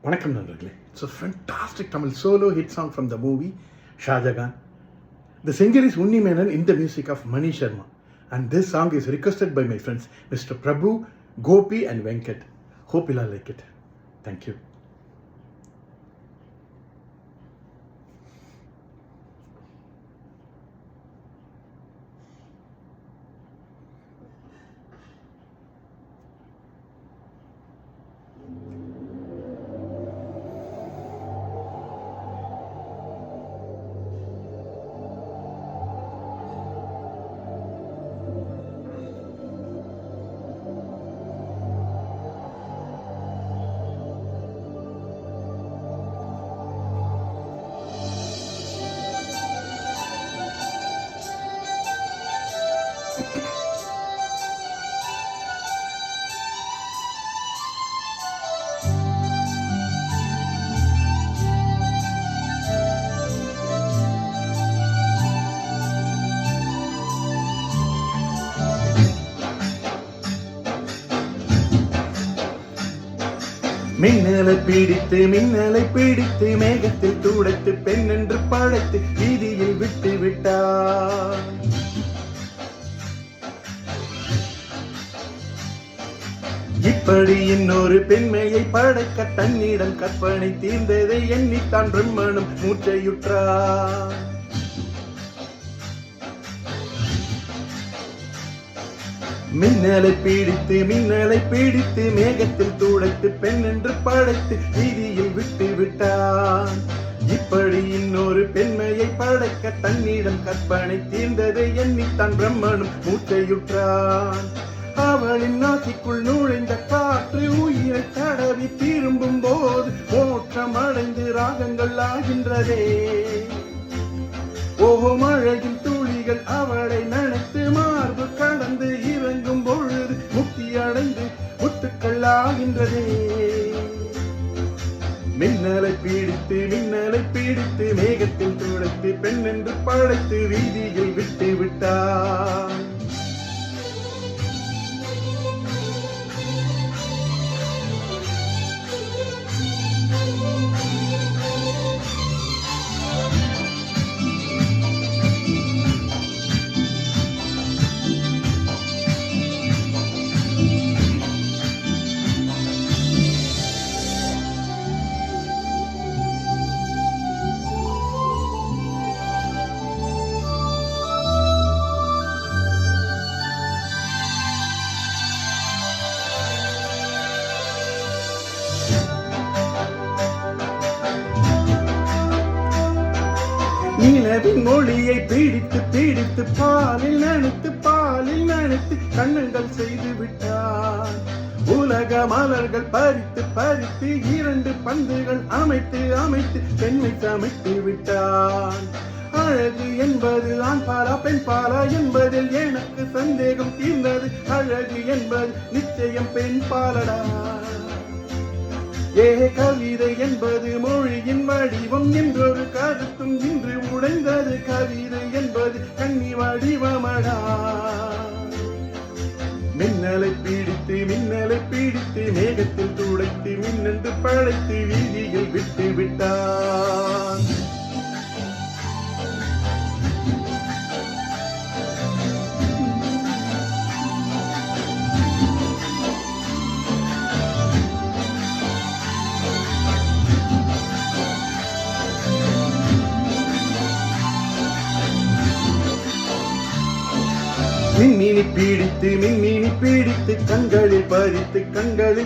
வணக்கம் நண்பர்களே. It's a fantastic Tamil solo hit song from the movie Shahjahan. The singer is Unni Menon in the music of Mani Sharma. And this song is requested by my friends Mr. Prabhu, Gopi and Venkat. Hope you'll all like it. Thank you. மின்னலை பிடித்து மேகத்தில் துடைத்து பெண் என்று படைத்து வீதியில் விட்டு விட்டார். இப்படி இன்னொரு பெண்மையை படைக்க தன்னிடம் கற்பனை தீர்ந்ததை எண்ணித்தான் பிரம்மனும் மூச்சையுற்றார். மின்னலை பிடித்து மேகத்தில் துடைத்து பெண் என்று படைத்து வீதியில் விட்டு விட்டான். இப்படி இன்னொரு பெண்மையை படைக்க தன்னிடம் கற்பனை தீர்ந்ததை எண்ணித்தான் பிரம்மனும் மூச்சையுற்றான். அவளின் நாசிக்குள் நுழைந்த காற்று உயிரை தடவி திரும்பும் போது மோட்சம் அடைந்து ராகங்கள் ஆகின்றதே. ஓஹோ, மழையின் துளிகள் அவளை நனைத்து மார்பு கடந்து இறங்கும் பொழுது முக்தி அடைந்து முத்துக்கள் ஆகின்றதே. மின்னலை பிடித்து மேகத்தில் துடைத்து பெண் என்று படைத்து வீதியில் விட்டு விட்டார். நிலவின் மொழியை பிடித்து பாலில் நனைத்து கண்ணங்கள் செய்து விட்டார். உலக மலர்கள் பறித்து இரண்டு பந்துகள் அமைத்து பெண்ணை சமைத்து விட்டார். அழகு என்பது ஆண் பாலா பெண் பாலா என்பதில் எனக்கு சந்தேகம் தீர்ந்தது. அழகு என்பது நிச்சயம் பெண் பாலடா. கவிதை என்பது மொழியின் வடிவம் என்றொரு கருத்தும் இன்று உடைந்தது. கவிதை என்பது கன்னி வடிவமடா. மின்னலை பிடித்து மேகத்தில் துடைத்து மின்னென்று படைத்து வீதியில் விட்டு விட்டான். மின்மினி பிடித்து கண்களில்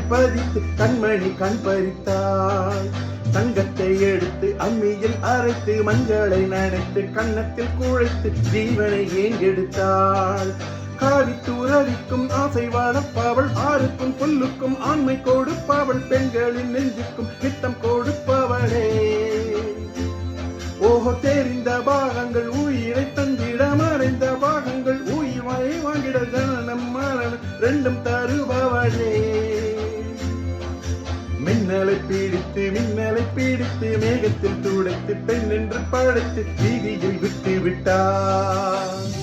பதித்து கண்மணி கண் பறித்தாள். தங்கத்தை எடுத்து அம்மியில் அரைத்து மஞ்சளை நனைத்து கன்னத்தில் குழைத்து ஜீவனை ஏன் எடுத்தாள். காவித்துறவிக்கும் ஆசை வளர்ப்பவள், ஆறுக்கும் புல்லுக்கும் ஆண்மை கொடுப்பவள், பெண்களின் நெஞ்சுக்கும் நித்தம் கொடுப்பவளே. ஓஹோ, தெரிந்த பாகங்கள் உயிரை தந்திட மறைந்த பாகங்கள் உயிர் வாங்கிட ஜனனம் மரணம் ரெண்டும் தருபவளே. மின்னலை பிடித்து மேகத்தில் துடைத்து பெண் என்று படைத்து வீதியில் விட்டு விட்டார்.